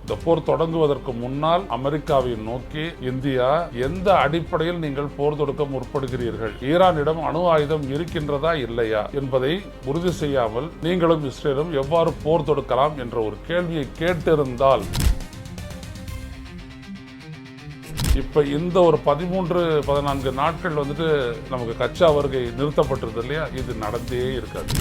இந்த போர் தொடங்குவதற்கு முன்னால் அமெரிக்காவை நோக்கி இந்தியா எந்த அடிப்படையில் நீங்கள் போர் தொடுக்க முற்படுகிறீர்கள், ஈரானிடம் அணு ஆயுதம் இருக்கின்றதா இல்லையா என்பதை உறுதி செய்யாமல் நீங்களும் இஸ்ரேலும் எவ்வாறு போர் தொடுக்கலாம் என்ற ஒரு கேள்வியை கேட்டிருந்தால் இப்ப இந்த ஒரு 13-14 நாட்கள் நமக்கு கச்சா வருகை நிறுத்தப்பட்டிருது இல்லையா, இது நடந்தே இருக்காது.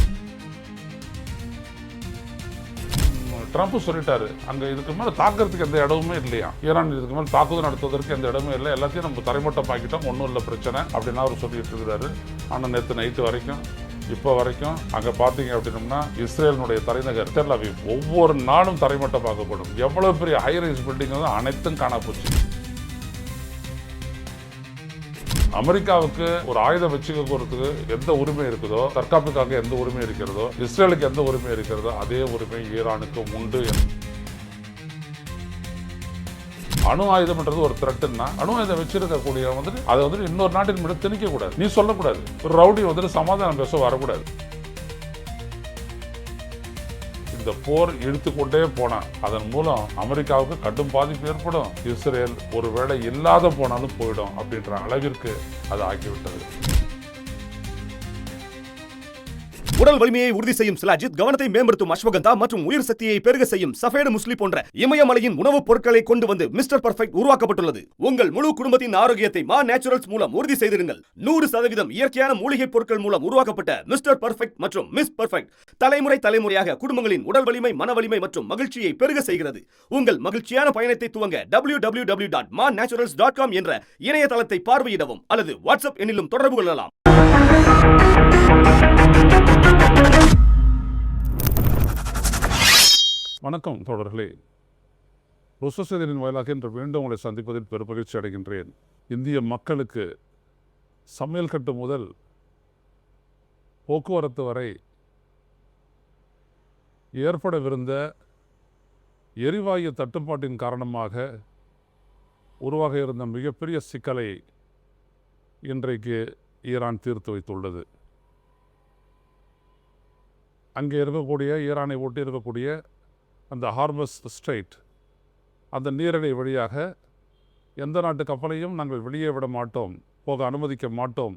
ட்ரம்ப் சொல்லிட்டாரு, அங்க இதுக்கு மேல தாக்குறதுக்கு எந்த இடமுமே இல்லையா, ஈரான் இதுக்கு மேல தாக்குதல் நடத்துவதற்கு எந்த இடமே இல்லை, எல்லாத்தையும் நம்ம தரைமட்டமாக்கிட்டோம், ஒன்றும் இல்லை பிரச்சனை அப்படின்னு அவர் சொல்லிட்டு இருக்கிறாரு. ஆனால் நேற்று நைட்டு வரைக்கும் இப்போ வரைக்கும் அங்கே பார்த்தீங்க அப்படின்னம்னா இஸ்ரேலினுடைய தலைநகர் டெல் அவீவ் ஒவ்வொரு நாளும் தரைமட்டமாக்கப்படும். எவ்வளவு பெரிய ஹைரைஸ் பில்டிங் அனைத்தும் காண போச்சு. அமெரிக்காவுக்கு ஒரு ஆயுதம் வச்சுக்கிறதுக்கு எந்த உரிமை இருக்குதோ, தற்காப்புக்காக எந்த உரிமை இருக்கிறதோ, இஸ்ரேலுக்கு எந்த உரிமை இருக்கிறதோ அதே உரிமை ஈரானுக்கும் உண்டு. அணு ஆயுதம்ன்றது ஒரு த்ரெட்டுன்னா அணு ஆயுதம் வச்சிருக்கக்கூடிய அதை இன்னொரு நாட்டின் மீது திணிக்க கூடாது, நீ சொல்லக்கூடாது. ஒரு ரவுடி சமாதானம் பேச வரக்கூடாது. இந்த போர் இழுத்துக்கொண்டே போனா அதன் மூலம் அமெரிக்காவுக்கு கடும் பாதிப்பு ஏற்படும், இஸ்ரேல் ஒருவேளை இல்லாத போனாலும் போயிடும் அப்படின்ற அளவிற்கு அது ஆகிவிட்டது. உடல் வலிமையை உறுதி செய்யும் சிலாஜித், கவனத்தை மேம்படுத்தும் அஸ்வகந்தா மற்றும் உயிர் சக்தியை பெருக செய்யும் சஃபேடு முஸ்லி போன்ற இமயமலையின் உணவுப் பொருட்களை கொண்டு வந்து மிஸ்டர் பர்ஃபெக்ட் உருவாக்கப்பட்டுள்ளது. உங்கள் முழு குடும்பத்தின் ஆரோக்கியத்தை மா நேச்சுரல்ஸ் மூலம் உறுதி செய்திருங்கள். 100% இயற்கையான மூலிகை பொருட்கள் மூலம் உருவாக்கப்பட்ட மிஸ்டர் பர்ஃபெக்ட் மற்றும் மிஸ் பர்ஃபெக்ட் தலைமுறையாக குடும்பங்களின் உடல் வலிமை, மன வலிமை மற்றும் மகிழ்ச்சியை பெருக செய்கிறது. உங்கள் மகிழ்ச்சியான பயணத்தை துவங்க www.manaturals.com என்ற இணையதளத்தை பார்வையிடவும் அல்லது வாட்ஸ்அப் எண்ணிலும் தொடர்பு கொள்ளலாம். வணக்கம் தோழர்களே, ருசசேதனின் வாயிலாக இன்று மீண்டும் உங்களை சந்திப்பதில் பெருமகிழ்ச்சி அடைகின்றேன். இந்திய மக்களுக்கு சமையல் கட்டு முதல் போக்குவரத்து வரை ஏற்படவிருந்த எரிவாயு தட்டுப்பாட்டின் காரணமாக உருவாக இருந்த மிகப்பெரிய சிக்கலை இன்றைக்கு ஈரான் தீர்த்து வைத்துள்ளது. அங்கே இருக்கக்கூடிய ஈரானை ஒட்டி இருக்கக்கூடிய அந்த ஹார்மஸ் ஸ்ட்ரெய்ட், அந்த நீரிணை வழியாக எந்த நாட்டு கப்பலையும் நாங்கள் வெளியே விட மாட்டோம், போக அனுமதிக்க மாட்டோம்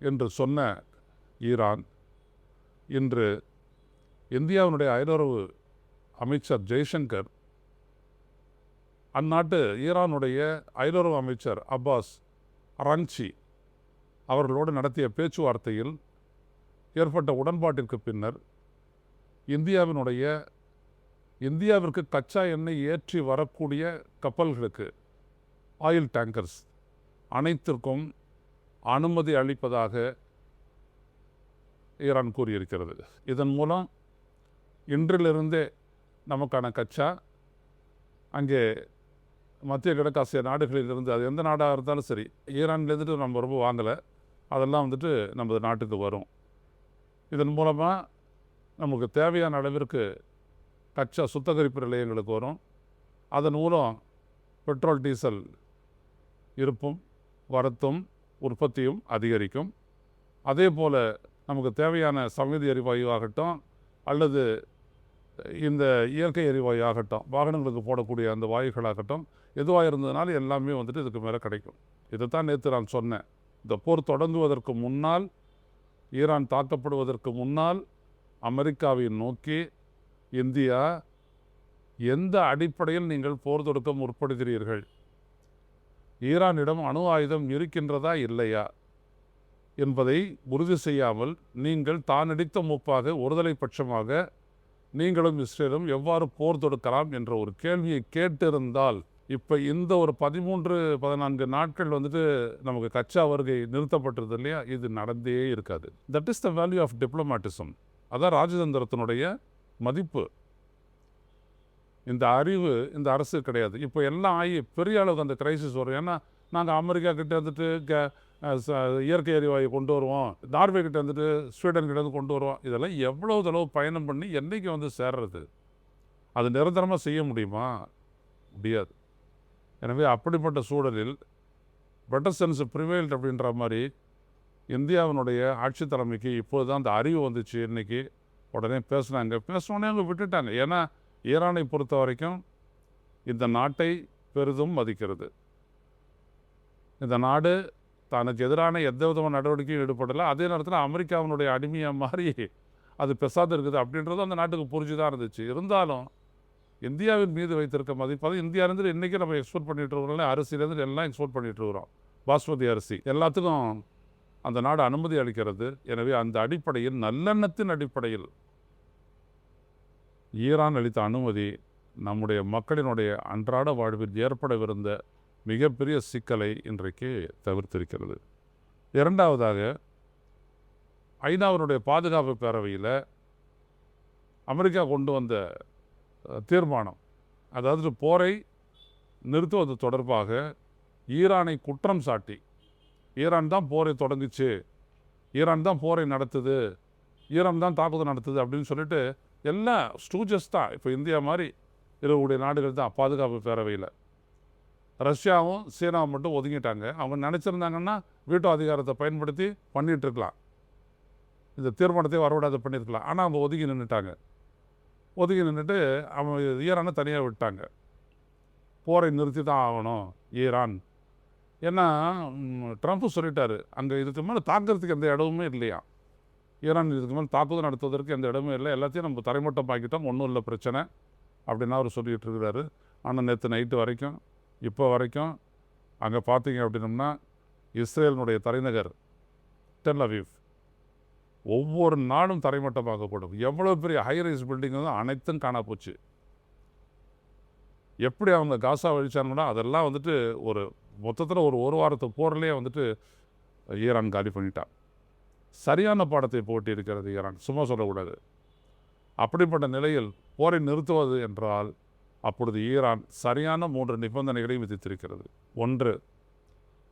என்று சொன்ன ஈரான் இன்று இந்தியாவினுடைய அயலுறவு அமைச்சர் ஜெய்சங்கர் அந்நாட்டு ஈரானுடைய அயலுறவு அமைச்சர் அப்பாஸ் அரன்ச்சி அவர்களோடு நடத்திய பேச்சுவார்த்தையில் ஏற்பட்ட உடன்பாட்டிற்கு பின்னர் இந்தியாவிற்கு கச்சா எண்ணெய் ஏற்றி வரக்கூடிய கப்பல்களுக்கு, ஆயில் டேங்கர்ஸ் அனைத்திற்கும் அனுமதி அளிப்பதாக ஈரான் கூறியிருக்கிறது. இதன் மூலம் இன்றிலிருந்தே நமக்கான கச்சா அங்கே மத்திய கிழக்காசிய நாடுகளிலிருந்து, அது எந்த நாடாக இருந்தாலும் சரி, ஈரான்லேருந்துட்டு நம்ம ரொம்ப வாங்கலை, அதெல்லாம் நமது நாட்டுக்கு வரும். இதன் மூலமாக நமக்கு தேவையான அளவிற்கு கச்சா சுத்திகரிப்பு நிலையங்களுக்கு வரும். அதன் மூலம் பெட்ரோல், டீசல் இருப்பும் வரத்தும் உற்பத்தியும் அதிகரிக்கும். அதே போல் நமக்கு தேவையான சமையல் எரிவாயு ஆகட்டும் அல்லது இந்த இயற்கை எரிவாயு ஆகட்டும், வாகனங்களுக்கு போடக்கூடிய அந்த வாயுகளாகட்டும், எதுவாக இருந்ததுனால எல்லாமே இதுக்கு மேலே கிடைக்கும். இதைத்தான் நேற்று நான் சொன்னேன். இந்த போர் தொடங்குவதற்கு முன்னால், ஈரான் தாக்கப்படுவதற்கு முன்னால் அமெரிக்காவை நோக்கி இந்தியா எந்த அடிப்படையில் நீங்கள் போர் தொடுக்க முற்படுகிறீர்கள், ஈரானிடம் அணு ஆயுதம் இருக்கின்றதா இல்லையா என்பதை உறுதி செய்யாமல் நீங்கள் தானடித்த மூப்பாக ஒருதலை பட்சமாக நீங்களும் இஸ்ரேலும் எவ்வாறு போர் தொடுக்கலாம் என்ற ஒரு கேள்வியை கேட்டிருந்தால் இப்போ இந்த ஒரு 13-14 நாட்கள் நமக்கு கச்சா வருகை நிறுத்தப்பட்டிருது இல்லையா, இது நடந்தே இருக்காது. That is the value of diplomatism. அதான் ராஜதந்திரத்தினுடைய மதிப்பு. இந்த அறிவு இந்த அரசு கிடையாது. இப்போ எல்லாம் ஆகி பெரிய அளவுக்கு அந்த கிரைசிஸ் வரும். ஏன்னா நாங்கள் அமெரிக்கா கிட்டே இயற்கை எரிவாயு கொண்டு வருவோம், நார்வே கிட்டே ஸ்வீடன் கிட்டே கொண்டு வருவோம். இதெல்லாம் எவ்வளோ தளவு பயணம் பண்ணி என்றைக்கு சேர்றது? அது நிரந்தரமாக செய்ய முடியுமா? முடியாது. எனவே அப்படிப்பட்ட சூழலில் பெட்டர் சென்ஸ் ப்ரிவைல்ட் அப்படின்ற மாதிரி இந்தியாவினுடைய ஆட்சி தலைமைக்கு இப்போது தான் அந்த அறிவு வந்துச்சு. இன்றைக்கி உடனே பேசினோடனே அவங்க விட்டுட்டாங்க. ஏன்னா ஈரானை பொறுத்த வரைக்கும் இந்த நாட்டை பெரிதும் மதிக்கிறது. இந்த நாடு தனக்கு எதிரான எந்த விதமான நடவடிக்கையும் ஈடுபடலை. அதே நேரத்தில் அமெரிக்காவினுடைய அடிமையாக மாறி அது பெசாது இருக்குது அப்படின்றது அந்த நாட்டுக்கு புரிஞ்சுதான் இருந்துச்சு. இருந்தாலும் இந்தியாவின் மீது வைத்திருக்க மதிப்பு, அது இந்தியாவிலேருந்து இன்றைக்கி நம்ம எக்ஸ்போர்ட் பண்ணிகிட்டு இருக்கிறோம், அரிசியிலேருந்து எல்லாம் எக்ஸ்போர்ட் பண்ணிகிட்டு இருக்கிறோம், பாஸ்மதி அரிசி எல்லாத்துக்கும் அந்த நாடு அனுமதி அளிக்கிறது. எனவே அந்த அடிப்படையில், நல்லெண்ணத்தின் அடிப்படையில் ஈரான் அளித்த அனுமதி நம்முடைய மக்களினுடைய அன்றாட வாழ்வில் ஏற்படவிருந்த மிகப்பெரிய சிக்கலை இன்றைக்கு தவிர்த்திருக்கிறது. இரண்டாவதாக, ஐநாவினுடைய பாதுகாப்பு பேரவையில் அமெரிக்கா கொண்டு வந்த தீர்மானம், அதாவது போரை நிறுத்துவது தொடர்பாக ஈரானை குற்றம் சாட்டி, ஈரான் தான் போரை தொடங்குச்சு, ஈரான் தான் போரை நடத்துது, ஈரான் தான் தாக்குதல் நடத்துது அப்படின்னு சொல்லிட்டு எல்லாம் ஸ்டூஜஸ் தான். இப்போ இந்தியா மாதிரி இருக்கக்கூடிய நாடுகள் தான் பாதுகாப்பு பேரவையில். ரஷ்யாவும் சீனாவும் மட்டும் ஒதுங்கிட்டாங்க. அவங்க நினச்சிருந்தாங்கன்னா வீட்டோ அதிகாரத்தை பயன்படுத்தி பண்ணிகிட்டு இருக்கலாம், இந்த தீர்மானத்தை வரவிடாது பண்ணியிருக்கலாம். ஆனால் அவங்க ஒதுங்கி நின்றுட்டாங்க. ஒதுங்கி நின்றுட்டு அவங்க ஈரானை தனியாக விட்டாங்க. போரை நிறுத்தி தான் ஆகணும் ஈரான். ஏன்னா ட்ரம்ப் சொல்லிட்டாரு, அங்கே இதுக்கு மேலே தாக்குறதுக்கு எந்த இடமுமே இல்லையா, ஈரான் இதுக்கு மேலே தாக்குதல் நடத்துவதற்கு எந்த இடமும் இல்லை, எல்லாத்தையும் நம்ம தரைமட்டம் ஆக்கிட்டோம், ஒன்றும் இல்லை பிரச்சனை அப்படின்னா அவர் சொல்லிகிட்டு இருக்கிறாரு. ஆனால் நேற்று நைட்டு வரைக்கும், இப்போ வரைக்கும் அங்கே பார்த்தீங்க அப்படின்னம்னா இஸ்ரேலினுடைய தலைநகர் டெல் அவீவ் ஒவ்வொரு நாளும் தரைமட்டமாக்கப்படும். எவ்வளோ பெரிய ஹைரைஸ் பில்டிங் தான் அனைத்தும் காணா போச்சு. எப்படி அவங்க காசா வழிச்சாங்கன்னா அதெல்லாம் வந்துட்டு ஒரு மொத்தத்தில் ஒரு வாரத்து போரிலே வந்துட்டு ஈரான் காலி பண்ணிட்டான். சரியான பாடத்தை போட்டி இருக்கிறது ஈரான், சும்மா சொல்லக்கூடாது. அப்படிப்பட்ட நிலையில் போரை நிறுத்துவது என்றால் அப்பொழுது ஈரான் சரியான 3 நிபந்தனைகளை விதித்திருக்கிறது. ஒன்று,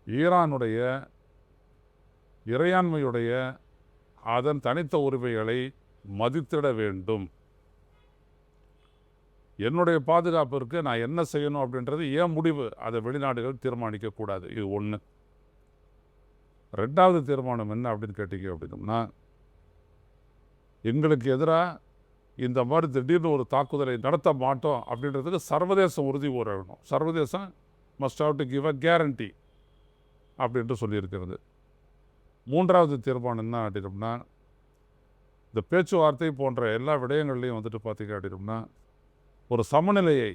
ஈரானுடைய இறையாண்மையுடைய அதன் தனித்த உரிமைகளை மதித்திட வேண்டும். என்னுடைய பாதுகாப்பிற்கு நான் என்ன செய்யணும் அப்படின்றது ஏன் முடிவு, அதை வெளிநாடுகள் தீர்மானிக்கக்கூடாது. இது ஒன்று. ரெண்டாவது தீர்மானம் என்ன அப்படின்னு கேட்டீங்க அப்படின்னோம்னா, எங்களுக்கு எதிராக இந்த மாதிரி திடீர்னு ஒரு தாக்குதலை நடத்த மாட்டோம் அப்படின்றதுக்கு சர்வதேசம் உறுதி கூறணும். சர்வதேசம் must have to give a guarantee அப்படின்ட்டு சொல்லியிருக்கிறது. மூன்றாவது தீர்மானம் என்ன அப்படின்னோம்னா, இந்த பேச்சுவார்த்தை போன்ற எல்லா விடயங்கள்லையும் வந்துட்டு பார்த்தீங்க அப்படின்னோம்னா ஒரு சமநிலையை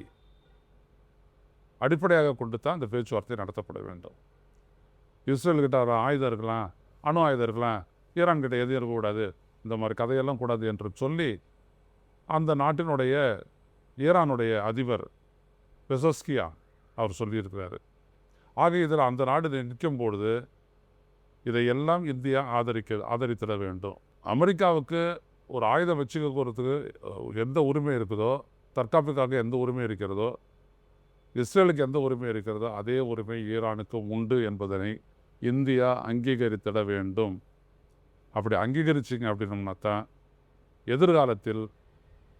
அடிப்படையாக கொண்டு தான் இந்த பேச்சுவார்த்தை நடத்தப்பட வேண்டும். இஸ்ரேல்கிட்ட ஆயுதம் இருக்கலாம், அணு ஆயுதம் இருக்கலாம், ஈரான்கிட்ட எதுவும் இருக்கக்கூடாது, இந்த மாதிரி கதையெல்லாம் கூடாது என்று சொல்லி அந்த நாட்டினுடைய ஈரானுடைய அதிபர் பெசஸ்கியா அவர் சொல்லியிருக்கிறாரு. ஆக இதில் அந்த நாடு நிற்கும் பொழுது இதையெல்லாம் இந்தியா ஆதரித்திட வேண்டும். அமெரிக்காவுக்கு ஒரு ஆயுதம் வச்சுக்கிறதுக்கு எந்த உரிமை இருக்குதோ, தற்காப்புக்காக எந்த உரிமை இருக்கிறதோ, இஸ்ரேலுக்கு எந்த உரிமை இருக்கிறதோ அதே உரிமை ஈரானுக்கும் உண்டு என்பதனை இந்தியா அங்கீகரித்திட வேண்டும். அப்படி அங்கீகரிச்சிங்க அப்படின்னோம்னா தான் எதிர்காலத்தில்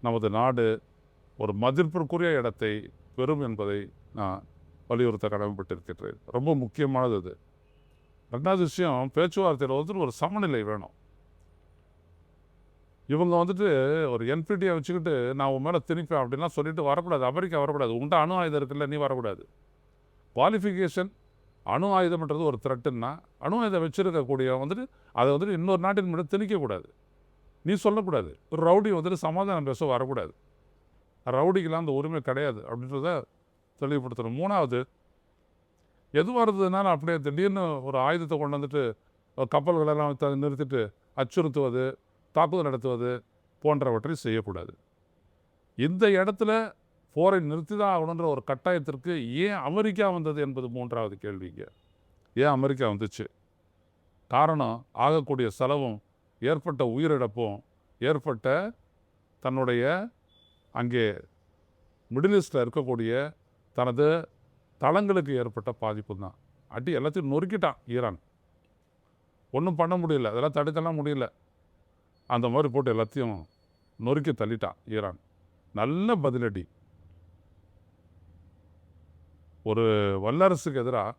நமது நாடு ஒரு மதிப்பிற்குரிய இடத்தை பெறும் என்பதை நான் வலியுறுத்த கடமைப்பட்டிருக்கிறேன். ரொம்ப முக்கியமானது அது. ரெண்டாவது விஷயம், பேச்சுவார்த்தையில் வந்துட்டு ஒரு சமநிலை வேணும். இவங்க வந்துட்டு ஒரு என்பிடியை வச்சுக்கிட்டு நான் உன் மேலே திணிப்பேன் அப்படின்லாம் சொல்லிட்டு வரக்கூடாது. அமெரிக்கா வரக்கூடாது. உண்ட அணு ஆயுதம் இருக்குல்ல, நீ வரக்கூடாது. குவாலிஃபிகேஷன், அணு ஆயுதம்ன்றது ஒரு த்ரெட்டுன்னா அணு ஆயுதம் வச்சுருக்கக்கூடிய வந்துட்டு அதை வந்துட்டு இன்னொரு நாட்டின் மீது திணிக்கக்கூடாது. நீ சொல்லக்கூடாது. ஒரு ரவுடி வந்துட்டு சமாதானம் பேச வரக்கூடாது. ரவுடிக்கெல்லாம் அந்த உரிமை கிடையாது அப்படின்றத தெளிவுபடுத்தணும். மூணாவது, எதுவாக இருந்ததுனால அப்படியே திடீர்னு ஒரு ஆயுதத்தை கொண்டு வந்துட்டு கப்பல்களெல்லாம் நிறுத்திட்டு அச்சுறுத்துவது, தாக்குதல் நடத்துவது போன்றவற்றை செய்யக்கூடாது. இந்த இடத்துல போரை நிறுத்தி தான் ஆகணுன்ற ஒரு கட்டாயத்திற்கு ஏன் அமெரிக்கா வந்தது என்பது மூன்றாவது கேள்விங்க. ஏன் அமெரிக்கா வந்துச்சு? காரணம், ஆகக்கூடிய செலவும், ஏற்பட்ட உயிரிழப்பும், ஏற்பட்ட தன்னுடைய அங்கே மிடில் ஈஸ்டில் இருக்கக்கூடிய தனது தளங்களுக்கு ஏற்பட்ட பாதிப்பு தான். அடி எல்லாத்தையும் நொறுக்கிட்டான் ஈரான். ஒன்றும் பண்ண முடியல, அதெல்லாம் தடுக்கலாம் முடியல. அந்த மாதிரி போட்டு எல்லாத்தையும் நொறுக்கி தள்ளிட்டான் ஈரான். நல்ல பதிலடி. ஒரு வல்லரசுக்கு எதிராக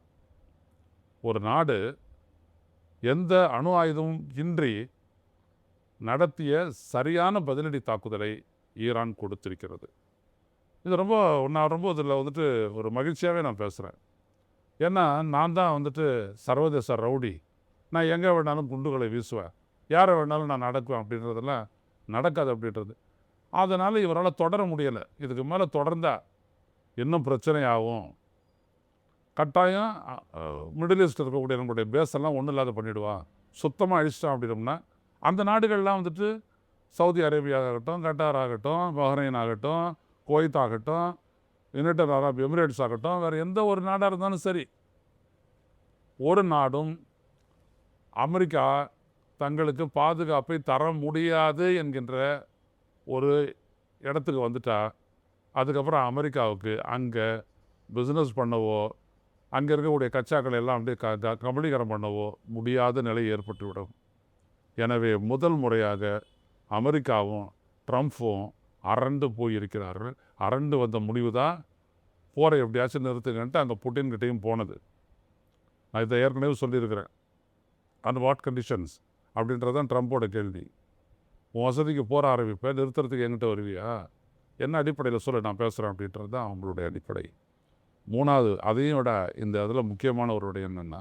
ஒரு நாடு எந்த அணு ஆயுதமும் இன்றி நடத்திய சரியான பதிலடி தாக்குதலை ஈரான் கொடுத்திருக்கிறது. இது நான் ரொம்ப இதில் வந்துட்டு ஒரு மகிழ்ச்சியாகவே நான் பேசுகிறேன். ஏன்னா நான் தான் வந்துட்டு சர்வதேச ரவுடி, நான் எங்கே வேணாலும் குண்டுகளை வீசுவேன், யாரை வேணாலும் நான் நடக்குவேன் அப்படின்றதெல்லாம் நடக்காது அப்படின்றது. அதனால் இவரால் தொடர முடியலை. இதுக்கு மேலே தொடர்ந்தா இன்னும் பிரச்சனை ஆகும். கட்டாயம் மிடில் ஈஸ்ட் இருக்கக்கூடிய நம்மளுடைய பேஸெல்லாம் ஒன்றும் இல்லாத பண்ணிவிடுவான், சுத்தமாக அழிச்சிட்டான் அப்படின்னோம்னா அந்த நாடுகள்லாம் வந்துட்டு சவுதி அரேபியா ஆகட்டும், கட்டார் ஆகட்டும், பஹ்ரைன் ஆகட்டும், குவைத் ஆகட்டும், யுனைடெட் அரப் எமிரேட்ஸ் ஆகட்டும், வேறு எந்த ஒரு நாடாக இருந்தாலும் சரி, ஒரு நாடும் அமெரிக்கா தங்களுக்கு பாதுகாப்பை தர முடியாது என்கின்ற ஒரு இடத்துக்கு வந்துட்டா அதுக்கப்புறம் அமெரிக்காவுக்கு அங்கே பிஸ்னஸ் பண்ணவோ, அங்கே இருக்கக்கூடிய கச்சாக்களை எல்லாம் அப்படியே கபலீகரம் பண்ணவோ முடியாத நிலை ஏற்பட்டுவிடும். எனவே முதல் முறையாக அமெரிக்காவும் ட்ரம்ப்பும் அரண்டு போயிருக்கிறார்கள். அரண்டு வந்த முடிவு தான் போரை எப்படியாச்சும் நிறுத்துங்கன்ட்டு அங்கே புட்டின்கிட்டையும் போனது. நான் இதை ஏற்கனவே சொல்லியிருக்கிறேன். அண்ட் வாட் கண்டிஷன்ஸ் அப்படின்றது தான் ட்ரம்ப்போட கேள்வி. உன் வசதிக்கு போர ஆரம்பிப்பேன், நிறுத்துறதுக்கு என்கிட்ட வருவியா, என்ன அடிப்படையில் சொல்ல நான் பேசுகிறேன் அப்படின்றது தான் அவங்களுடைய அடிப்படை. மூணாவது, அதையும் விட இந்த இதில் முக்கியமான ஒரு விடயம் என்னென்னா,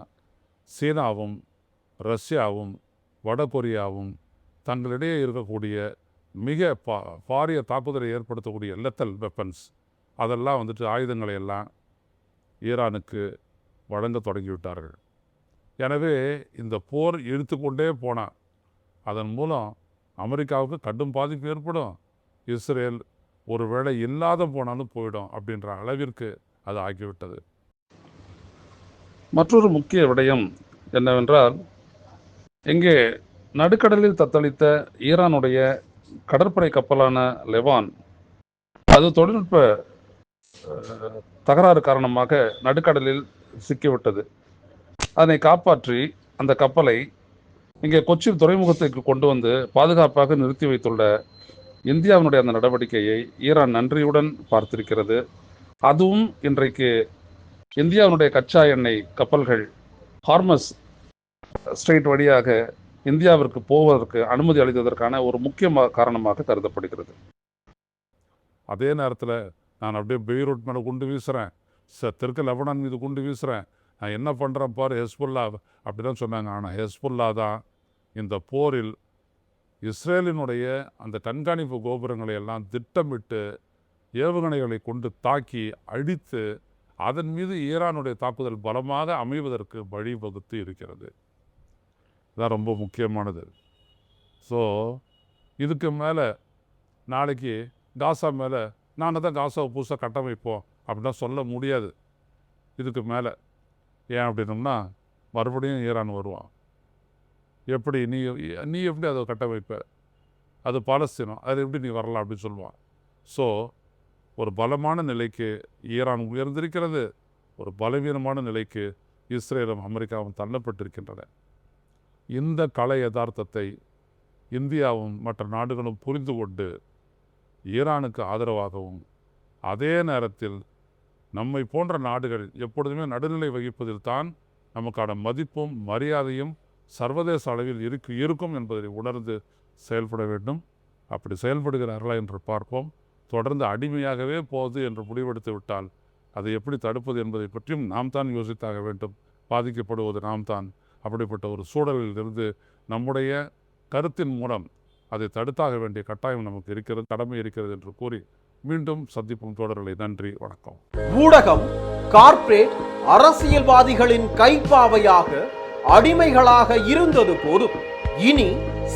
சீனாவும் ரஷ்யாவும் வட கொரியாவும் தங்களிடையே இருக்கக்கூடிய மிக பாரிய தாக்குதலை ஏற்படுத்தக்கூடிய லெத்தல் வெப்பன்ஸ் அதெல்லாம் வந்துட்டு ஆயுதங்களை எல்லாம் ஈரானுக்கு வழங்க தொடங்கிவிட்டார்கள். எனவே இந்த போர் இழுத்து கொண்டே போனால் அதன் மூலம் அமெரிக்காவுக்கு கடும் பாதிப்பு ஏற்படும், இஸ்ரேல் ஒரு வேளை இல்லாத போனாலும் போயிடும் அப்படின்ற அளவிற்கு அது ஆகிவிட்டது. மற்றொரு முக்கிய விடயம் என்னவென்றால், இங்கே நடுக்கடலில் தத்தளித்த ஈரானுடைய கடற்படை கப்பலான லெவான் அது தொழில்நுட்ப தகராறு காரணமாக நடுக்கடலில் சிக்கிவிட்டது. அதனை காப்பாற்றி அந்த கப்பலை இங்கே கொச்சின் துறைமுகத்திற்கு கொண்டு வந்து பாதுகாப்பாக நிறுத்தி வைத்துள்ள இந்தியாவினுடைய அந்த நடவடிக்கையை ஈரான் நன்றியுடன் பார்த்திருக்கிறது. அதுவும் இன்றைக்கு இந்தியாவினுடைய கச்சா எண்ணெய் கப்பல்கள் ஹார்மஸ் ஸ்ட்ரெயிட் வழியாக இந்தியாவிற்கு போவதற்கு அனுமதி அளித்ததற்கான ஒரு முக்கிய காரணமாக கருதப்படுகிறது. அதே நேரத்தில் நான் அப்படியே பெய்ரூட் மேலே குண்டு வீசுகிறேன், தெற்கு லெபனான் மீது குண்டு வீசுகிறேன், நான் என்ன பண்ணுறேன் பாரு ஹெஸ்புல்லா அப்படி தான் சொன்னாங்க. ஆனால் ஹெஸ்புல்லா தான் இந்த போரில் இஸ்ரேலினுடைய அந்த கண்காணிப்பு கோபுரங்களை எல்லாம் திட்டமிட்டு ஏவுகணைகளை கொண்டு தாக்கி அழித்து அதன் மீது ஈரானுடைய தாக்குதல் பலமாக அமைவதற்கு வழிவகுத்து இருக்கிறது. இதுதான் ரொம்ப முக்கியமானது. ஸோ இதுக்கு மேலே நாளைக்கு காசா மேலே நாங்கள் தான் காசாவை புதுசாக கட்டமைப்போம் அப்படின்னா சொல்ல முடியாது. இதுக்கு மேலே ஏன் அப்படின்னோம்னா மறுபடியும் ஈரான் வருவான். எப்படி நீ எப்படி அதை கட்டமைப்ப, அது பாலஸ்தீனம், அது எப்படி நீ வரலாம் அப்படின்னு சொல்லுவான். ஸோ ஒரு பலமான நிலைக்கு ஈரான் உயர்ந்திருக்கிறது, ஒரு பலவீனமான நிலைக்கு இஸ்ரேலும் அமெரிக்காவும் தள்ளப்பட்டிருக்கின்றன. இந்த கலை யதார்த்தத்தை இந்தியாவும் மற்ற நாடுகளும் புரிந்து கொண்டு ஈரானுக்கு ஆதரவாகவும் அதே நேரத்தில் நம்மை போன்ற நாடுகள் எப்பொழுதுமே நடுநிலை வகிப்பதில் தான் நமக்கான மதிப்பும் மரியாதையும் சர்வதேச அளவில் இருக்கும் என்பதை உணர்ந்து செயல்பட வேண்டும். அப்படி செயல்படுகிறார்களா என்று பார்ப்போம். தொடர்ந்து அடிமையாகவே போகுது என்று முடிவெடுத்து விட்டால் அதை எப்படி தடுப்பது என்பதை பற்றியும் நாம் தான் யோசித்தாக வேண்டும். பாதிக்கப்படுவது நாம் தான். அப்படிப்பட்ட ஒரு சூழலில் இருந்து நம்முடைய கருத்தின் மூலம் அதை தடுத்தாக வேண்டிய கட்டாயம் நமக்கு இருக்கிறது, கடமை இருக்கிறது என்று கூறி மீண்டும் சந்திப்போம் தோழர்களை. நன்றி, வணக்கம். ஊடகம் கார்ப்பரேட் அரசியல்வாதிகளின் கைப்பாவையாக அடிமைகளாக இருந்தது போதும், இனி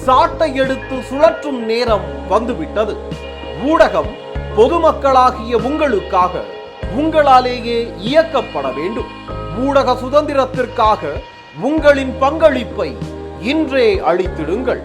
சாட்டை எடுத்து சுழற்றும் நேரம் வந்துவிட்டது. ஊடகம் பொதுமக்களாகிய உங்களுக்காக உங்களாலேயே இயக்கப்பட வேண்டும். ஊடக சுதந்திரத்திற்காக உங்களின் பங்களிப்பை இன்றே அளித்திடுங்கள்.